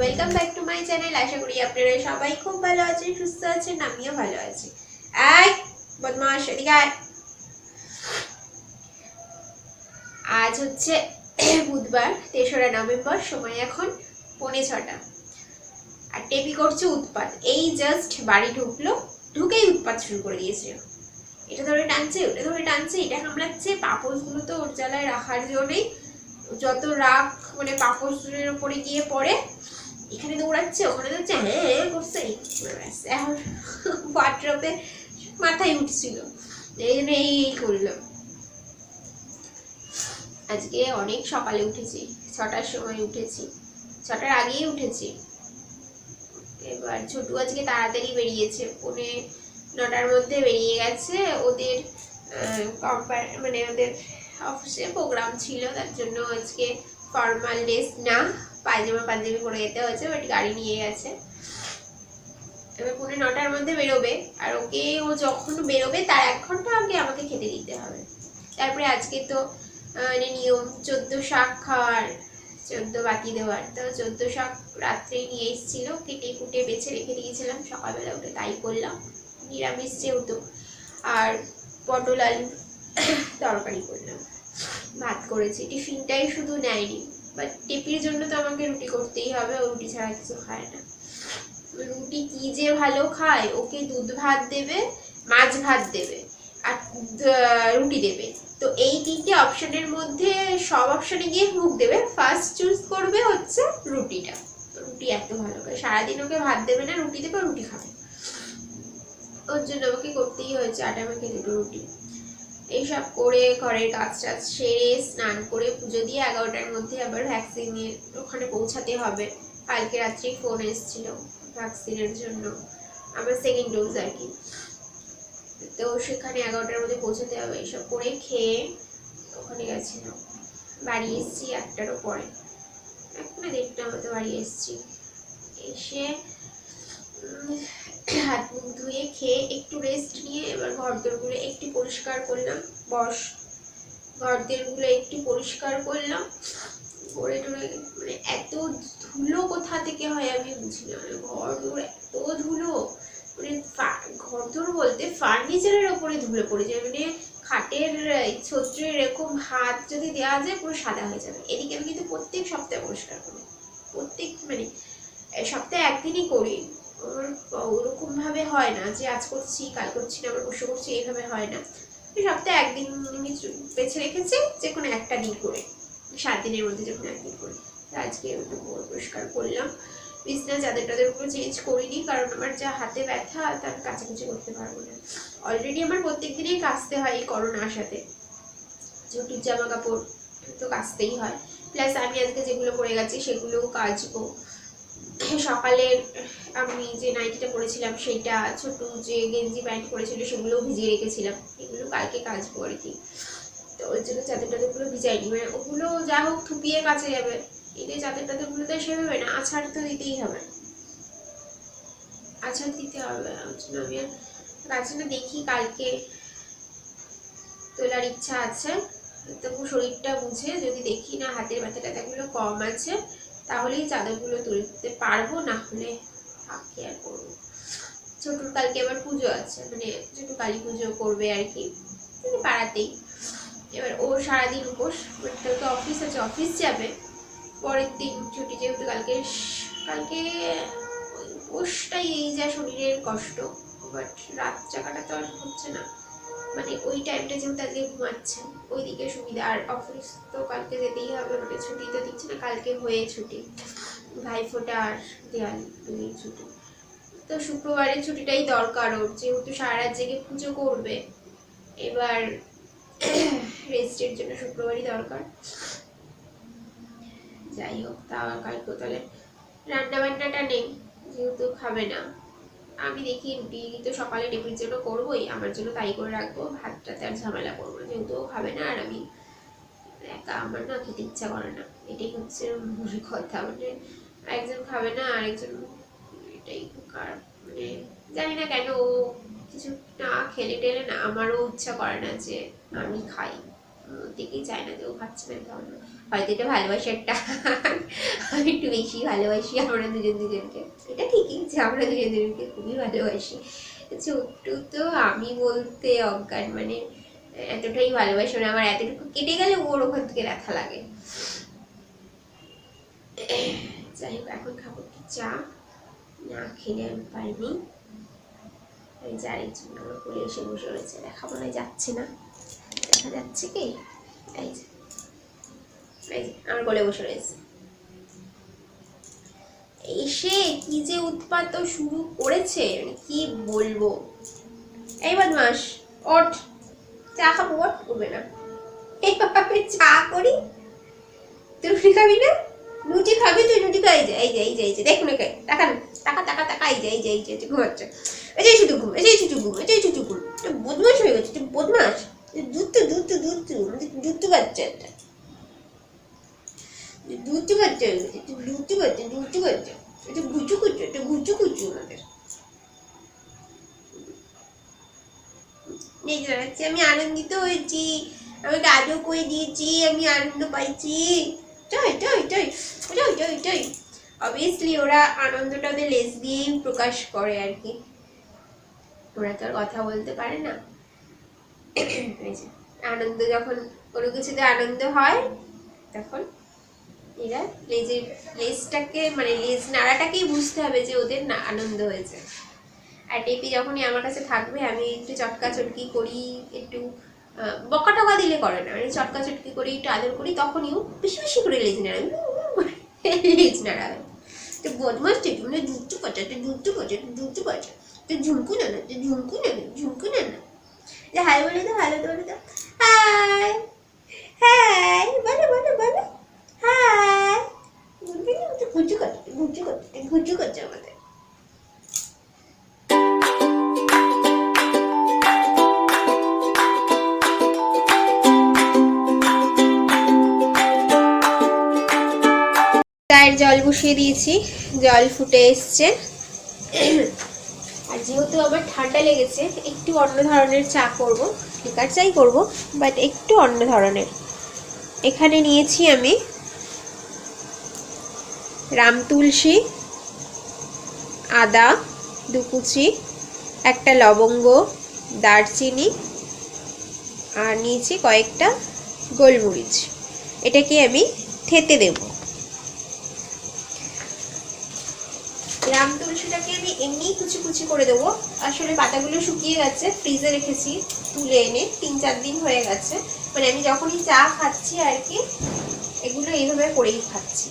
Welcome back to my channel. আশা করি আপনারা সবাই খুব ভালো আছেন, সুস্থ আছেন, আমিও ভালো আছি। এই বদমাশ, এদিকে আয়। আজ হচ্ছে বুধবার ৩রা নভেম্বর, সময় এখন 5:45 আর টেপি করছে উৎপাত। এই জাস্ট বাড়ি ঢুকলো, ঢুকেই উৎপাত শুরু করে দিয়েছে। এটা ধরে টানছে, ওটা ধরে টানছে, এটা কামড়াচ্ছে। পাপোশগুলো তো ওর জ্বালায় রাখার জন্যই যত রাগ মানে পাপোশের উপরে গিয়ে পড়ে। এখানে দৌড়াচ্ছে, ওখানে দৌড়াচ্ছে, হ্যাঁ করছে। এখন ওয়ার্ড্রপে মাথায় উঠছিল, এই জন্য এই করলো। আজকে অনেক সকালে উঠেছি, 6টার সময় উঠেছি, 6টার আগেই উঠেছি। এবার ছোটু আজকে তাড়াতাড়ি বেরিয়েছে, 9:45 মধ্যে বেরিয়ে গেছে। ওদের মানে ওদের অফিসে প্রোগ্রাম ছিল, তার জন্য আজকে ফর্মাল ড্রেস না, পায়জামা পাঞ্জাবি পরে যেতে হয়েছে, বাট গাড়ি নিয়ে গেছে। এবার 9:45 মধ্যে বেরোবে, আর ওকে ও যখন বেরোবে তার 1 ঘন্টা আগে আমাকে খেতে দিতে হবে। তারপরে আজকে তো মানে নিয়ম 14 শাক খাওয়ার, 14 বাতি দেওয়ার। তো 14 শাক রাত্রেই নিয়ে এসেছিল, কেটে কুটে বেছে রেখে দিয়েছিলাম, সকালবেলা উঠে তাই করলাম, নিরামিষ যেহেতু। আর পটল আলু তরকারি করলাম, ভাত করেছি। টিফিনটাই শুধু নেয়নি, বাট টেপির জন্য তো আমাকে রুটি করতেই হবে, ও রুটি ছাড়া কিছু খায় না। রুটি কি যে ভালো খায়, ওকে দুধ ভাত দেবে, মাছ ভাত দেবে, আর রুটি দেবে। তো এই 3টে অপশনের মধ্যে সব অপশনে গিয়ে মুখ দেবে, ফার্স্ট চুজ করবে হচ্ছে রুটিটা। রুটি এত ভালো করে, সারাদিন ওকে ভাত দেবে না, রুটি দেবে, রুটি খাবে। ওর জন্য আমাকে করতেই হয়েছে 8 আমাকে 2 রুটি। এইসব করে ঘরের কাজ টাজ সেরে স্নান করে পুজো দিয়ে 11টার মধ্যে আবার ভ্যাকসিনের ওখানে পৌঁছাতে হবে। কালকে রাত্রেই ফোন এসেছিল ভ্যাকসিনের জন্য, আমার সেকেন্ড ডোজ আর কি। তো সেখানে 11টার মধ্যে পৌঁছাতে হবে। এইসব করে খেয়ে ওখানে গেছিলাম, বাড়ি এসেছি 1টারও পরে, 1:30টার মতো বাড়ি এসেছি। এসে হাত মুখ ধুয়ে খেয়ে একটু রেস্ট নিয়ে এবার ঘরদোরগুলো একটু পরিষ্কার করলাম। ঘরদোরগুলো একটু পরিষ্কার করলাম, করে টরে মানে এত ধুলো কোথা থেকে হয় আমি বুঝি না। ঘরদোর এত ধুলো, মানে ঘরদোর বলতে ফার্নিচারের ওপরে ধুলো পড়ে যায়, মানে খাটের ছত্রে এরকম হাত যদি দেওয়া যায় পুরো সাদা হয়ে যাবে। এদিকে আমি কিন্তু প্রত্যেক সপ্তাহে পরিষ্কার করি, প্রত্যেক মানে সপ্তাহে একদিনই করি। ওরকম ভাবে হয় না যে আজ করছি কাল করছি না, আবার পরশু করছি, এইভাবে হয় না। সপ্তাহে একদিন বেছে রেখেছি, যে কোনো একটা দিন করে, 7 দিনের মধ্যে যখন একদিন করি। আজকে পরিষ্কার করলাম। বিছনা চাদর টাদর পুরো চেঞ্জ করিনি, কারণ আমার যা হাতে ব্যথা তার কাছাকাছি করতে পারবো না। অলরেডি আমার প্রত্যেক দিনই কাচতে হয় এই করোনা আসাতে, ছোটির জামা কাপড় তো কাচতেই হয়, প্লাস আমি আজকে যেগুলো পরে গেছি সেগুলোও কাচবো। সকালে আমি যে নাইটিটা পরেছিলাম সেটা, ছোট যে গেঞ্জি প্যান্ট পরেছিল সেগুলোও ভিজিয়ে রেখেছিলাম, এগুলো কালকে কাচবো আর কি। তো ওই জন্য চাদর টাদরগুলো ভিজাইনি, মানে ওগুলো যা হোক থুপিয়ে কাচে যাবে, এই চাদর টাদরগুলো তো সেভাবে না, আছাড় তো দিতেই হবে, আছাড় দিতে হবে। ওই জন্য আমি আর কাছে না, দেখি কালকে তোলার ইচ্ছা আছে। তবু শরীরটা বুঝে যদি দেখি না হাতের ব্যথা ট্যাথাগুলো কম আছে, তাহলেই চাদরগুলো তুলতে পারবো, না হলে থাকি আর করবো। ছোটুর কালকে আবার পুজো আছে, মানে ছোটু কালী পুজো করবে আর কি, পাড়াতেই। এবার ও সারাদিন উপোস, তো অফিস আছে, অফিস যাবে। পরের দিন ছুটি, যেহেতু কালকে উপোসটাই এই যা শরীরের কষ্ট, বাট রাত জাগাটা তো আর হচ্ছে না, মানে ওই টাইমটা যেহেতু আজকে ঘুমাচ্ছে ওইদিকে সুবিধা। আর অফিস তো কালকে যেতেই হবে, মানে ছুটি তো দিচ্ছে না, কালকে হয়ে ছুটি, ভাইফোঁটা আর দেওয়ালি দুই ছুটি। তো শুক্রবারের ছুটিটাই দরকার ওর, যেহেতু সারা রাত জেগে পুজো করবে। এবার রেস্টের জন্য শুক্রবারই দরকার। যাই হোক, তা কালকে তাহলে রান্না বান্নাটা নেই, যেহেতু খাবে না। আমি দেখি রুটি তো সকালে টেপির জন্য করবোই, আমার জন্য তাই করে রাখবো, ভাতটাতে আর ঝামেলা করবো না, যেহেতু খাবে না আর আমি একা, আমার না খেতে ইচ্ছা করে না, এটাই হচ্ছে মূল কথা। মানে একজন খাবে না আরেকজন, এটাই খারাপ। মানে জানি না কেন ও কিছু না খেলে টেলে না আমারও ইচ্ছা করে না যে আমি খাই, দেখেই চায় না যে ও খাচ্ছে না, তাহলে হয়তো এটা ভালোবাসার টান, আমি একটু বেশি ভালোবাসি আমরা দুজন দুজনকে, এটা ঠিকই যে আমরা দুজন দুজনকে খুবই ভালোবাসি। ছোট্টু তো আমি বলতে অজ্ঞান, মানে এতটাই ভালোবাসি, মানে আমার এতটুকু কেটে গেলে ওর ওখান থেকে ব্যথা লাগে। যাই হোক, এখন খাবো কি চা, না খেলে আমি পারিনি। এই যে আরেকজন আমার কোলে এসে বসে রয়েছে, দেখাবো না, যাচ্ছে না, দেখা যাচ্ছে কি, এই যে আমার কোলে বসে রয়েছে, এসে কি যে উৎপাত শুরু করেছে, মানে কি বলবো। এই বদমাস, ওঠ, চা খাবো, ওঠ, উঠবে না, এইভাবে চা করি, তুই রুটি খাবি না, রুটি খাবি তুই, রুটি খাই, যে এই যে এই যে এই যে দেখুন, টাকা টাকা টাকা টাকা, এই যে এই যে এই যে ঘুমাচ্ছে, এই যে শুধু ঘুম, এই যে শুধু ঘুম, এই যে শুধু ঘুম, বদমাস হয়ে গেছে, বদমাস, দুধ বাচ্চা, একটা দুধ বাচ্চা হয়ে গেছে, দুধ বাচ্চা, এটা ঘুচু কুচু, এটা ঘুচু কুচু আমাদের। আমি আনন্দিত হয়েছি, আমাকে আজও করে দিয়েছি, আমি আনন্দ পাইছি, অবভিয়াসলি ওরা আনন্দটা ওদের লেজ দিয়েই প্রকাশ করে আর কি, ওরা তো আর কথা বলতে পারে না। আনন্দ, যখন কোনো কিছুতে আনন্দ হয় তখন এরা লেজটাকে, মানে লেজ নাড়াটাকেই বুঝতে হবে যে ওদের না আনন্দ হয়েছে। আর টেপি যখনই আমার কাছে থাকবে, আমি একটু চটকা চটকি করি, একটু বকা টকা দিলে করে না, মানে চটকা চটকি করি, একটু আদর করি, তখনইও বেশি বেশি করে লেজ নাড়াবে, লেজ নাড়াবে। তো বদমাস টেপি, মানে দুধটু কাচা, তো ঝুমকু না, ঝুমকু না, যে হাই বলে তো, ভালো তো বলে তো, হাই হাই, বলো হাই, বলবি না, তো ঘুচু করছে আমাদের। চায়ের জল বসিয়ে দিয়েছি, জল ফুটে এসছে। আর যেহেতু আমার ঠান্ডা লেগেছে, একটু অন্য ধরনের চা করব, লিকার চাই করব, বাট একটু অন্য ধরনের। এখানে নিয়েছি আমি রাম তুলসী, আদা 2 কুচি, একটা লবঙ্গ, দারচিনি, আর নিয়েছি কয়েকটা গোলমরিচ। এটাকে আমি থেতে দেব। রাম তুলসীটাকে আমি এমনি কুচি কুচি করে দেবো, আসলে পাতাগুলো শুকিয়ে গেছে, ফ্রিজে রেখেছি তুলে এনে, 3-4 দিন হয়ে গেছে, মানে আমি যখনই চা খাচ্ছি আর কি, এগুলো এইভাবে করেই খাচ্ছি।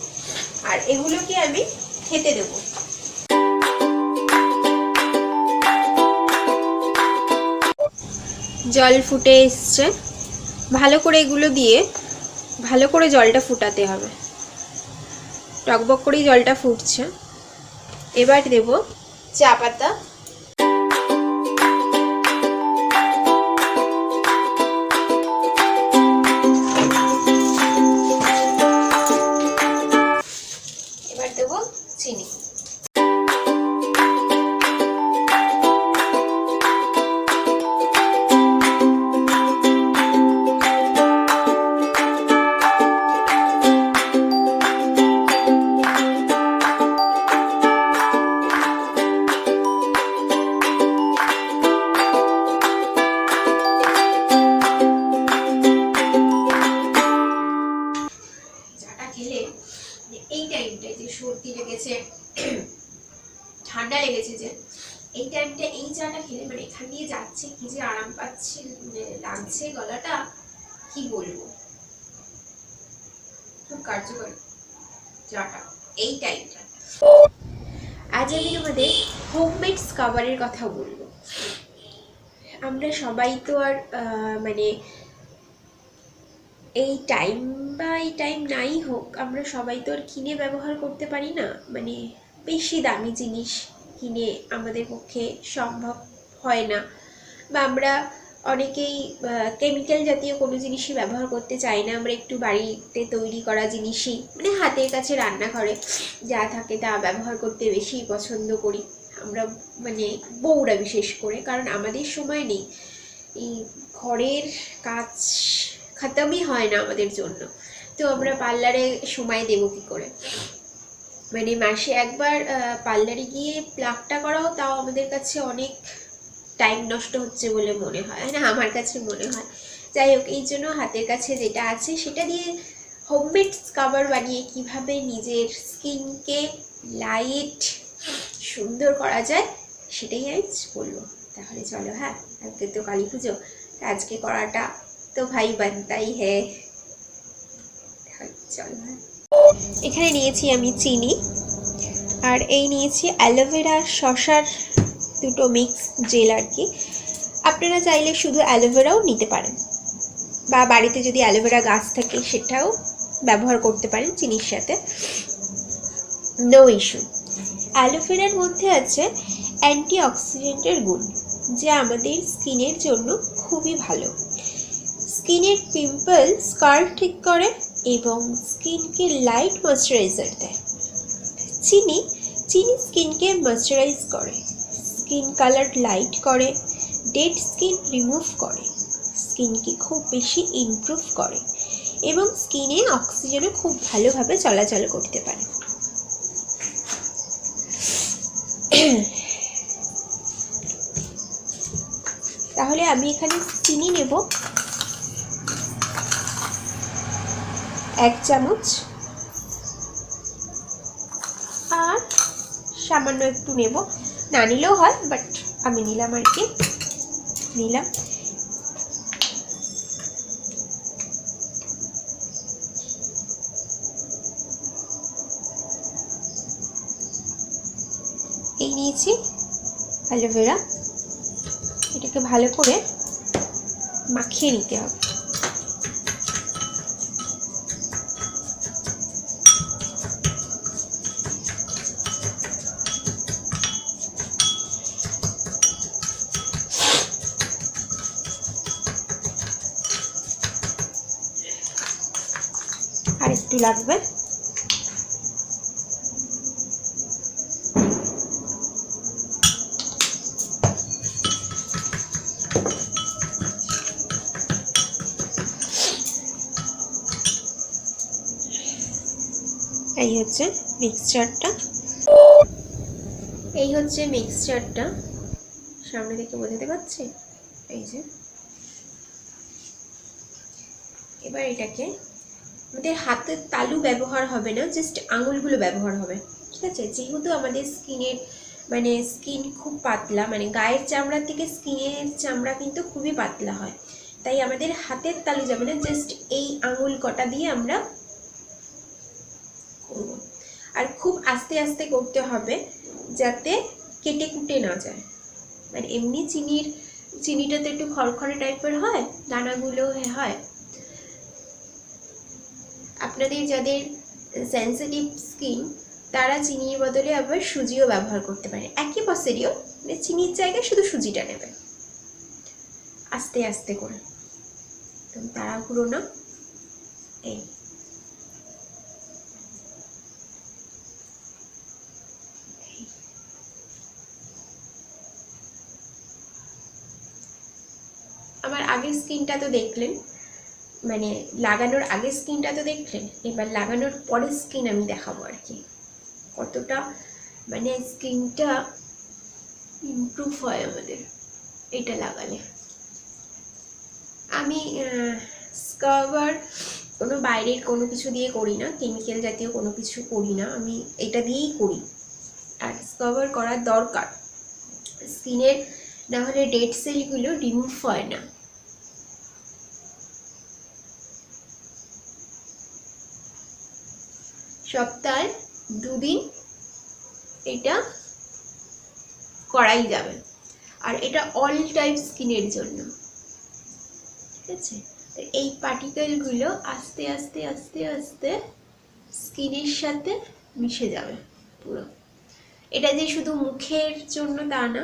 আর এগুলোকে আমি খেতে দেব। জল ফুটে এসছে, ভালো করে এগুলো দিয়ে ভালো করে জলটা ফুটাতে হবে, টকবক করেই জলটা ফুটছে। এবার দেব চা পাতা, এবার দেব চিনি। এই টাইমটায় যে সর্দি লেগেছে, ঠান্ডা লেগেছে, যে এই টাইমটা এই চাটা খেলে, মানে এখান দিয়ে যাচ্ছে কি যে আরাম পাচ্ছে, লাগছে গলাটা, কি বলবো, খুব কার্যকর চাটা এই টাইমটা। আজ আমি তোমাদের হোমমেড স্কাবারের কথা বলবো। আমরা সবাই তো আর মানে এই টাইম নাই হোক, আমরা সবাই তো আর কিনে ব্যবহার করতে পারি না, মানে বেশি দামি জিনিস কিনে আমাদের পক্ষে সম্ভব হয় না, বা আমরা অনেকেই কেমিক্যাল জাতীয় কোনো জিনিসই ব্যবহার করতে চাই না, আমরা একটু বাড়িতে তৈরি করা জিনিসই, মানে হাতের কাছে রান্নাঘরে যা থাকে তা ব্যবহার করতে বেশি পছন্দ করি আমরা, মানে বউরা বিশেষ করে, কারণ আমাদের সময় নেই এই ঘরের কাজ খতমই হয় না আমাদের জন্য। তো আমরা পার্লারে সময় দেবো কী করে? মানে মাসে একবার পার্লারে গিয়ে প্লাকটা করাও তাও আমাদের কাছে অনেক টাইম নষ্ট হচ্ছে বলে মনে হয় না, আমার কাছে মনে হয়। যাই হোক, এই জন্য হাতের কাছে যেটা আছে সেটা দিয়ে হোমমেড স্কাবার বানিয়ে কিভাবে নিজের স্কিনকে লাইট সুন্দর করা যায় সেটাই আজ বলবো। তাহলে চলো, হ্যাঁ, আজকে তো কালী পুজো, আজকে করাটা তো ভাই বানতাই হ্যাঁ। চলো, হ্যাঁ। এখানে নিয়েছি আমি চিনি, আর এই নিয়েছি অ্যালোভেরা শসার দুটো মিক্স জেল আর কি। আপনারা চাইলে শুধু অ্যালোভেরাও নিতে পারেন, বা বাড়িতে যদি অ্যালোভেরা গাছ থাকে সেটাও ব্যবহার করতে পারেন চিনির সাথে, নো ইস্যু। অ্যালোভেরার মধ্যে আছে অ্যান্টিঅক্সিডেন্টের গুণ, যা আমাদের স্কিনের জন্য খুবই ভালো। স্কিনের পিম্পল স্কার ঠিক করে এবং স্কিনকে লাইট ময়শ্চারাইজার দেয়। চিনি স্কিনকে ময়শ্চারাইজ করে, স্কিন কালার লাইট করে, ডেড স্কিন রিমুভ করে, স্কিনকে খুব বেশি ইমপ্রুভ করে এবং স্কিনে অক্সিজেনও খুব ভালোভাবে চলাচল করতে পারে। তাহলে আমি এখানে চিনি নেব 1 চামচ, আর সামান্য একটু নেব, না নিলেও হয়, বাট আমি নিলাম আর কি, নিলাম। এই নিয়েছি অ্যালোভেরা, এটাকে ভালো করে মাখিয়ে নিতে হবে। আর একটু লাগবে। এই হচ্ছে মিক্সচারটা, সামনে থেকে বোঝাতে পারছি, এই যে। এবার এটাকে আমাদের হাতের তালু ব্যবহার হবে না, জাস্ট আঙুলগুলো ব্যবহার হবে, ঠিক আছে? যেহেতু আমাদের স্কিন খুব পাতলা, মানে গায়ের চামড়া থেকে স্কিনের চামড়া কিন্তু খুবই পাতলা হয়, তাই আমাদের হাতের তালু যাবে না, জাস্ট এই আঙুল কটা দিয়ে আমরা করব। আর খুব আস্তে আস্তে করতে হবে যাতে কেটে কুটে না যায়। মানে এমনি চিনিটা তো একটু খড়খড়ে টাইপের হয়, দানাগুলো হয়। আপনাদের যাদের সেন্সিটিভ স্কিন তারা চিনির বদলে আবার সুজিও ব্যবহার করতে পারে, একই প্রসিডিওর, মানে চিনির জায়গায় শুধু সুজিটা নেবে, আস্তে আস্তে করে, তাড়াহুড়ো না। এই আমার আগের স্কিনটা তো দেখলেন, মানে লাগানোর আগের স্কিনটা তো দেখলেন, এবার লাগানোর পরের স্কিন আমি দেখাবো আর কি, কতটা মানে স্কিনটা ইমপ্রুভ হয় আমাদের এটা লাগালে। আমি স্কাবার কোনো বাইরের কোনো কিছু দিয়ে করি না, কেমিক্যাল জাতীয় কোনো কিছু করি না, আমি এটা দিয়েই করি। আর স্কাবার করার দরকার, স্কিনের না হলে ডেড সেলগুলো রিমুভ হয় না। সপ্তাহে 2 দিন এটা করাই যাবে, আর এটা অল টাইপ স্কিনের জন্য, ঠিক আছে? এই পার্টিকেলগুলো আস্তে আস্তে আস্তে আস্তে স্কিনের সাথে মিশে যাবে পুরো। এটা যে শুধু মুখের জন্য তা না,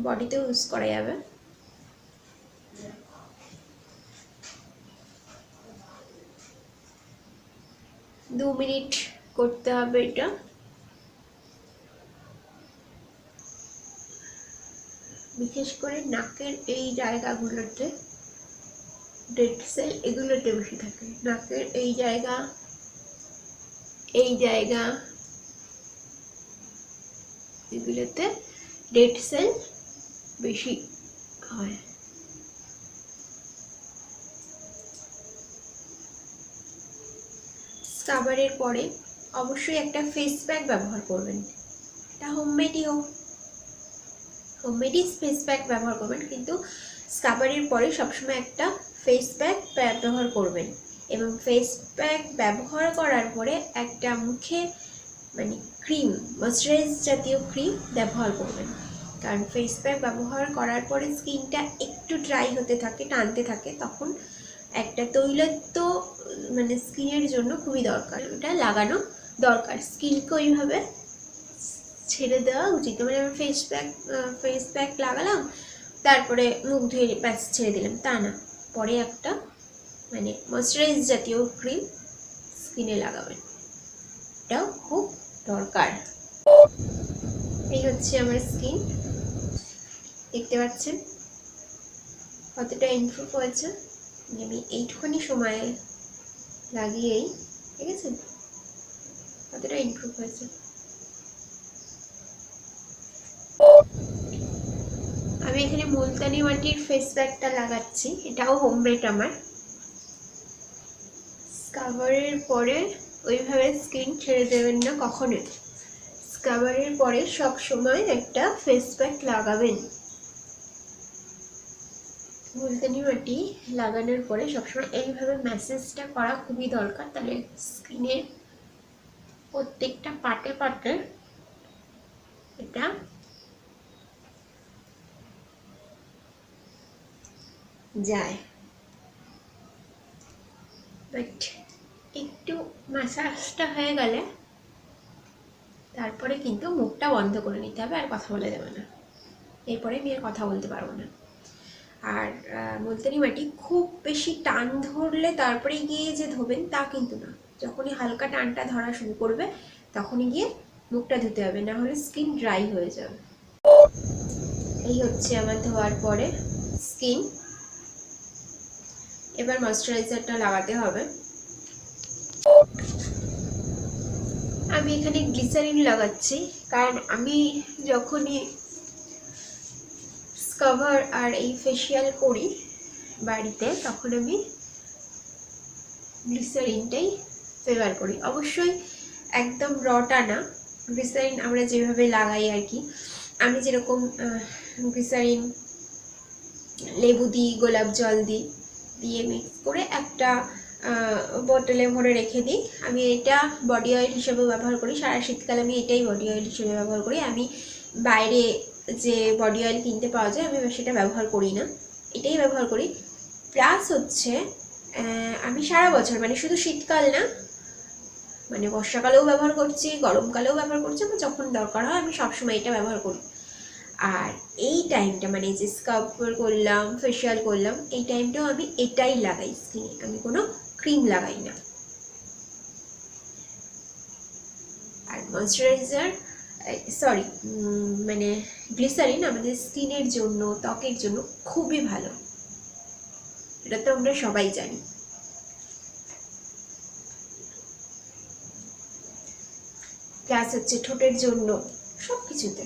বডিতেও ইউজ করা যাবে। দু মিনিট করতে হবে এটা। বিশেষ করে নাকের এই জায়গাগুলোতে ডেড সেল এগুলোতে বেশি থাকে, নাকের এই জায়গা এগুলোতে ডেড সেল বেশি হয়। স্কাবারের পরে অবশ্যই একটা ফেস প্যাক ব্যবহার করবেন, এটা হোমমেডই হোক, হোমমেডই ফেস প্যাক ব্যবহার করবেন, কিন্তু স্কাবারের পরে সবসময় একটা ফেস প্যাক ব্যবহার করবেন। এবং ফেস প্যাক ব্যবহার করার পরে একটা মুখে মানে ক্রিম, ময়শ্চারাইজ জাতীয় ক্রিম ব্যবহার করবেন, কারণ ফেস প্যাক ব্যবহার করার পরে স্কিনটা একটু ড্রাই হতে থাকে, টানতে থাকে, তখন একটা তৈলাক্ত মানে স্কিনের জন্য খুবই দরকার, ওটা লাগানো দরকার। স্কিনকে ওইভাবে ছেড়ে দেওয়া উচিত। মানে আমি ফেস প্যাক লাগালাম, তারপরে মুখ ধুয়ে ব্যাস ছেড়ে দিলাম, তা না, পরে একটা মানে ময়শ্চারাইজ জাতীয় ক্রিম স্কিনে লাগাবেন, এটাও খুব দরকার। এই হচ্ছে আমার স্কিন, দেখতে পাচ্ছেন কতটা ইমপ্রুভ হয়েছে। আমি এইটুখানি সময় লাগিয়েই, ঠিক আছে, কতটা ইমপ্রুভ হয়েছে। আমি এখানে মুলতানি মাটির ফেস প্যাকটা লাগাচ্ছি, এটাও হোমমেড আমার। স্কাবারের পরে ওইভাবে স্কিন ছেড়ে দেবেন না কখনোই, স্কাবারের পরে সব সময় একটা ফেস প্যাক লাগাবেন। মুলতানি মাটি লাগানোর পরে সবসময় এইভাবে ম্যাসেজটা করা খুবই দরকার, তাহলে স্কিনের প্রত্যেকটা পার্টে পার্টে এটা যায়। বাট একটু ম্যাসাজটা হয়ে গেলে তারপরে কিন্তু মুখটা বন্ধ করে নিতে হবে, আর কথা বলা যাবে না, এরপরে আমি আর কথা বলতে পারবো না। আর মুলতানি মাটি খুব বেশি টান ধরলে তারপরে গিয়ে যে ধোবেন তা কিন্তু না, যখনই হালকা টানটা ধরা শুরু করবে তখনই গিয়ে মুখটা ধুতে হবে, না হলে স্কিন ড্রাই হয়ে যাবে। এই হচ্ছে আমার ধোয়ার পরে স্কিন। এবার ময়শ্চারাইজারটা লাগাতে হবে। আমি এখানে গ্লিসারিন লাগাচ্ছি, কারণ আমি যখনই স্কাবার আর এই ফেসিয়াল করি বাড়িতে তখন আমি গ্লিসারিনটাই ফেভার করি। অবশ্যই একদম রটা না, গ্লিসারিন আমরা যেভাবে লাগাই আর কি, আমি যেরকম গ্লিসারিন লেবু দিই, গোলাপ জল দিয়ে মিক্স করে একটা বোতলে ভরে রেখে দিই। আমি এটা বডি অয়েল হিসেবে ব্যবহার করি, সারা শীতকাল আমি এটাই বডি অয়েল হিসেবে ব্যবহার করি। আমি বাইরে যে বডি অয়েল কিনতে পাওয়া যায় আমি সেটা ব্যবহার করি না, এটাই ব্যবহার করি। প্লাস হচ্ছে আমি সারা বছর মানে শুধু শীতকাল না, মানে বর্ষাকালেও ব্যবহার করছি, গরমকালেও ব্যবহার করছি, আমার যখন দরকার হয় আমি সবসময় এটা ব্যবহার করি। আর এই টাইমটা মানে যে স্কাব করলাম, ফেসিয়াল করলাম, এই টাইমটাও আমি এটাই লাগাই স্কিনে, আমি কোনো ক্রিম লাগাই না। আর ময়শ্চারাইজার সরি মানে গ্লিসারিন আমাদের স্কিনের জন্য, ত্বকের জন্য খুবই ভালো, এটা তো আমরা সবাই জানি। প্লাস হচ্ছে ঠোঁটের জন্য, সব কিছুতে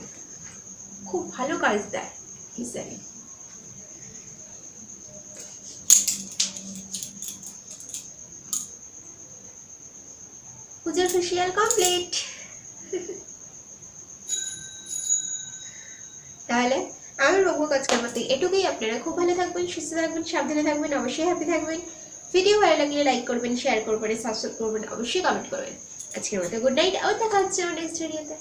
খুব ভালো কাজ দেয় গ্লিসারিন। পূজার ফেসিয়াল কমপ্লিট। তাহলে আমার বকবক আজকের মতো এটুকুই। আপনারা খুব ভালো থাকবেন, সুস্থ থাকবেন, সাবধানে থাকবেন, অবশ্যই হ্যাপি থাকবেন। ভিডিও ভালো লাগলে লাইক করবেন, শেয়ার করবেন, সাবস্ক্রাইব করবেন, অবশ্যই কমেন্ট করবেন। আজকের মতো গুড নাইট, আবার দেখা হচ্ছে আমার নেক্সট ভিডিওতে।